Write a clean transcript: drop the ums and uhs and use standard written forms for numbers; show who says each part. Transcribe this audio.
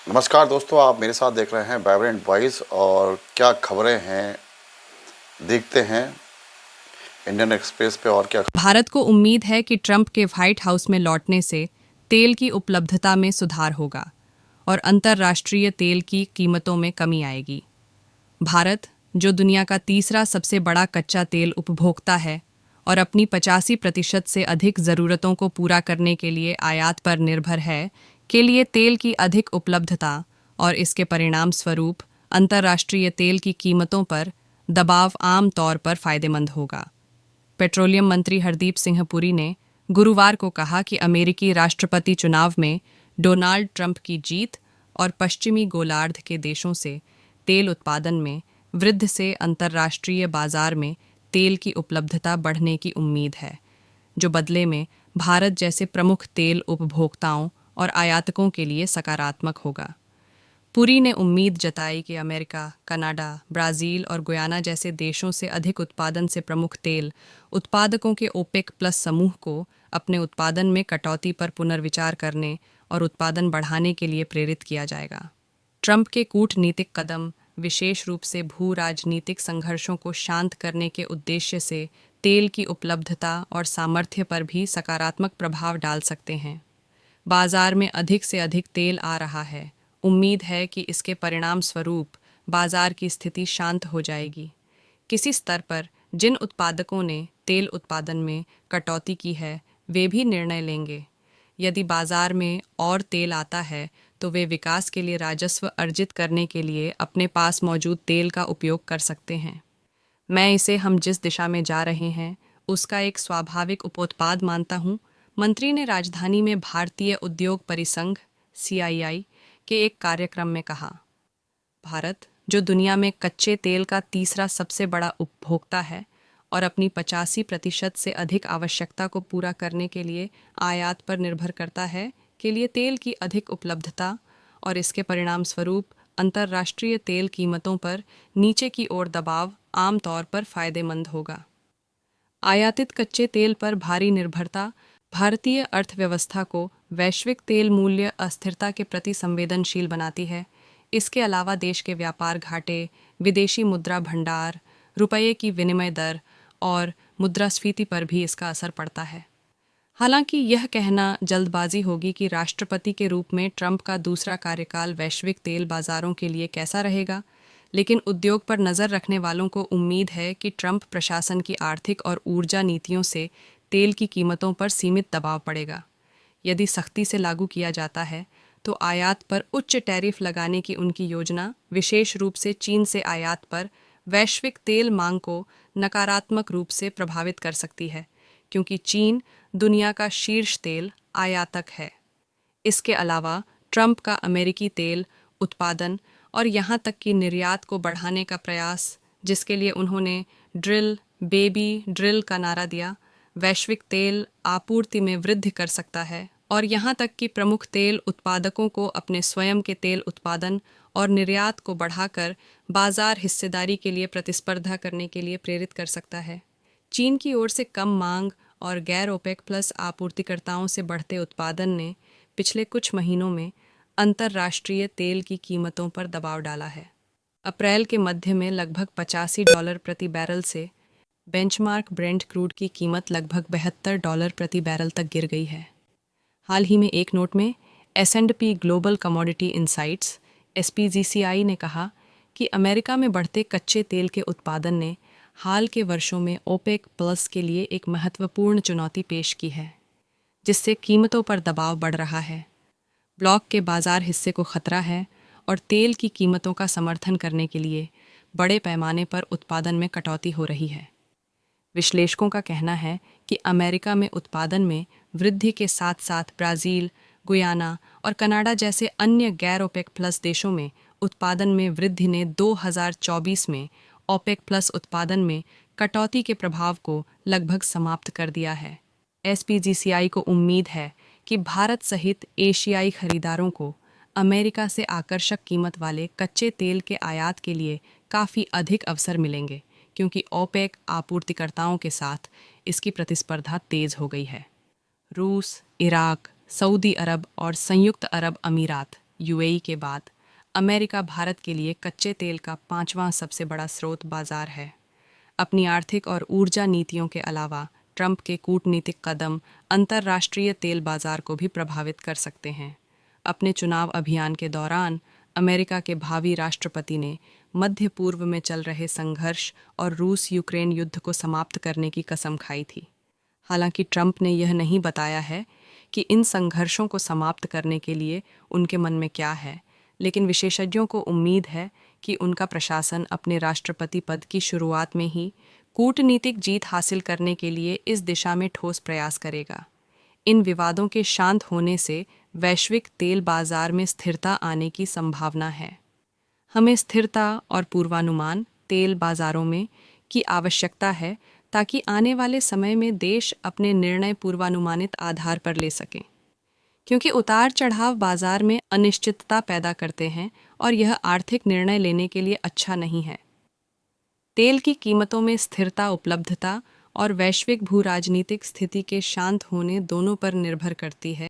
Speaker 1: नमस्कार दोस्तों, आप मेरे साथ देख रहे हैं वाइब्रेंट वॉइस और क्या खबरें हैं देखते हैं इंडियन एक्सप्रेस पे और क्या।
Speaker 2: भारत को उम्मीद है कि ट्रंप के व्हाइट हाउस में लौटने से तेल की उपलब्धता में सुधार होगा और अंतर्राष्ट्रीय तेल की कीमतों में कमी आएगी। भारत, जो दुनिया का तीसरा सबसे बड़ा कच्चा तेल उपभोक्ता है और अपनी 85% से अधिक ज़रूरतों को पूरा करने के लिए आयात पर निर्भर है, के लिए तेल की अधिक उपलब्धता और इसके परिणाम स्वरूप अंतर्राष्ट्रीय तेल की कीमतों पर दबाव आम तौर पर फायदेमंद होगा। पेट्रोलियम मंत्री हरदीप सिंह पुरी ने गुरुवार को कहा कि अमेरिकी राष्ट्रपति चुनाव में डोनाल्ड ट्रंप की जीत और पश्चिमी गोलार्ध के देशों से तेल उत्पादन में वृद्धि से अंतर्राष्ट्रीय बाजार में तेल की उपलब्धता बढ़ने की उम्मीद है, जो बदले में भारत जैसे प्रमुख तेल उपभोक्ताओं और आयातकों के लिए सकारात्मक होगा। पुरी ने उम्मीद जताई कि अमेरिका, कनाडा, ब्राज़ील और गुयाना जैसे देशों से अधिक उत्पादन से प्रमुख तेल उत्पादकों के ओपेक प्लस समूह को अपने उत्पादन में कटौती पर पुनर्विचार करने और उत्पादन बढ़ाने के लिए प्रेरित किया जाएगा। ट्रंप के कूटनीतिक कदम, विशेष रूप से भू राजनीतिक संघर्षों को शांत करने के उद्देश्य से तेल की उपलब्धता और सामर्थ्य पर भी सकारात्मक प्रभाव डाल सकते हैं। बाजार में अधिक से अधिक तेल आ रहा है। उम्मीद है कि इसके परिणाम स्वरूप बाजार की स्थिति शांत हो जाएगी। किसी स्तर पर जिन उत्पादकों ने तेल उत्पादन में कटौती की है, वे भी निर्णय लेंगे। यदि बाजार में और तेल आता है, तो वे विकास के लिए राजस्व अर्जित करने के लिए अपने पास मौजूद तेल का उपयोग कर सकते हैं। मैं इसे हम जिस दिशा में जा रहे हैं, उसका एक स्वाभाविक उपोत्पाद मानता हूँ, मंत्री ने राजधानी में भारतीय उद्योग परिसंघ (CII) के एक कार्यक्रम में कहा। भारत, जो दुनिया में कच्चे तेल का तीसरा सबसे बड़ा उपभोक्ता है और अपनी 85% से अधिक आवश्यकता को पूरा करने के लिए आयात पर निर्भर करता है, के लिए तेल की अधिक उपलब्धता और इसके परिणाम स्वरूप अंतर्राष्ट्रीय तेल कीमतों पर नीचे की ओर दबाव आमतौर पर फायदेमंद होगा। आयातित कच्चे तेल पर भारी निर्भरता भारतीय अर्थव्यवस्था को वैश्विक तेल मूल्य अस्थिरता के प्रति संवेदनशील बनाती है। इसके अलावा देश के व्यापार घाटे, विदेशी मुद्रा भंडार, रुपये की विनिमय दर और मुद्रास्फीति पर भी इसका असर पड़ता है। हालांकि यह कहना जल्दबाजी होगी कि राष्ट्रपति के रूप में ट्रंप का दूसरा कार्यकाल वैश्विक तेल बाजारों के लिए कैसा रहेगा, लेकिन उद्योग पर नज़र रखने वालों को उम्मीद है कि ट्रंप प्रशासन की आर्थिक और ऊर्जा नीतियों से तेल की कीमतों पर सीमित दबाव पड़ेगा। यदि सख्ती से लागू किया जाता है, तो आयात पर उच्च टैरिफ लगाने की उनकी योजना, विशेष रूप से चीन से आयात पर, वैश्विक तेल मांग को नकारात्मक रूप से प्रभावित कर सकती है, क्योंकि चीन दुनिया का शीर्ष तेल आयातक है। इसके अलावा ट्रंप का अमेरिकी तेल उत्पादन और यहाँ तक कि निर्यात को बढ़ाने का प्रयास, जिसके लिए उन्होंने ड्रिल बेबी ड्रिल का नारा दिया, वैश्विक तेल आपूर्ति में वृद्धि कर सकता है और यहाँ तक कि प्रमुख तेल उत्पादकों को अपने स्वयं के तेल उत्पादन और निर्यात को बढ़ाकर बाजार हिस्सेदारी के लिए प्रतिस्पर्धा करने के लिए प्रेरित कर सकता है। चीन की ओर से कम मांग और गैर ओपेक प्लस आपूर्तिकर्ताओं से बढ़ते उत्पादन ने पिछले कुछ महीनों में अंतर्राष्ट्रीय तेल की कीमतों पर दबाव डाला है। अप्रैल के मध्य में लगभग $85 प्रति बैरल से बेंचमार्क ब्रेंट क्रूड की कीमत लगभग $72 प्रति बैरल तक गिर गई है। हाल ही में एक नोट में S&P global commodity insights (SPGCI) ने कहा कि अमेरिका में बढ़ते कच्चे तेल के उत्पादन ने हाल के वर्षों में ओपेक प्लस के लिए एक महत्वपूर्ण चुनौती पेश की है, जिससे कीमतों पर दबाव बढ़ रहा है। ब्लॉक के बाजार हिस्से को खतरा है और तेल की कीमतों का समर्थन करने के लिए बड़े पैमाने पर उत्पादन में कटौती हो रही है। विश्लेषकों का कहना है कि अमेरिका में उत्पादन में वृद्धि के साथ साथ ब्राज़ील, गुयाना और कनाडा जैसे अन्य गैर ओपेक प्लस देशों में उत्पादन में वृद्धि ने 2024 में ओपेक प्लस उत्पादन में कटौती के प्रभाव को लगभग समाप्त कर दिया है। SPGCI को उम्मीद है कि भारत सहित एशियाई खरीदारों को अमेरिका से आकर्षक कीमत वाले कच्चे तेल के आयात के लिए काफ़ी अधिक अवसर मिलेंगे, क्योंकि ओपेक आपूर्तिकर्ताओं के साथ इसकी प्रतिस्पर्धा तेज हो गई है। रूस, इराक, सऊदी अरब और संयुक्त अरब अमीरात यूएई के बाद अमेरिका भारत के लिए कच्चे तेल का 5वां सबसे बड़ा स्रोत बाजार है। अपनी आर्थिक और ऊर्जा नीतियों के अलावा ट्रंप के कूटनीतिक कदम अंतर्राष्ट्रीय तेल बाजार को भी प्रभावित कर सकते हैं। अपने चुनाव अभियान के दौरान अमेरिका के भावी राष्ट्रपति ने मध्य पूर्व में चल रहे संघर्ष और रूस यूक्रेन युद्ध को समाप्त करने की कसम खाई थी। हालांकि ट्रंप ने यह नहीं बताया है कि इन संघर्षों को समाप्त करने के लिए उनके मन में क्या है, लेकिन विशेषज्ञों को उम्मीद है कि उनका प्रशासन अपने राष्ट्रपति पद की शुरुआत में ही कूटनीतिक जीत हासिल करने के लिए इस दिशा में ठोस प्रयास करेगा। इन विवादों के शांत होने से वैश्विक तेल बाजार में स्थिरता आने की संभावना है। हमें स्थिरता और पूर्वानुमान तेल बाजारों में की आवश्यकता है ताकि आने वाले समय में देश अपने निर्णय पूर्वानुमानित आधार पर ले सकें, क्योंकि उतार चढ़ाव बाजार में अनिश्चितता पैदा करते हैं और यह आर्थिक निर्णय लेने के लिए अच्छा नहीं है। तेल की कीमतों में स्थिरता, उपलब्धता और वैश्विक भू राजनीतिक स्थिति के शांत होने दोनों पर निर्भर करती है।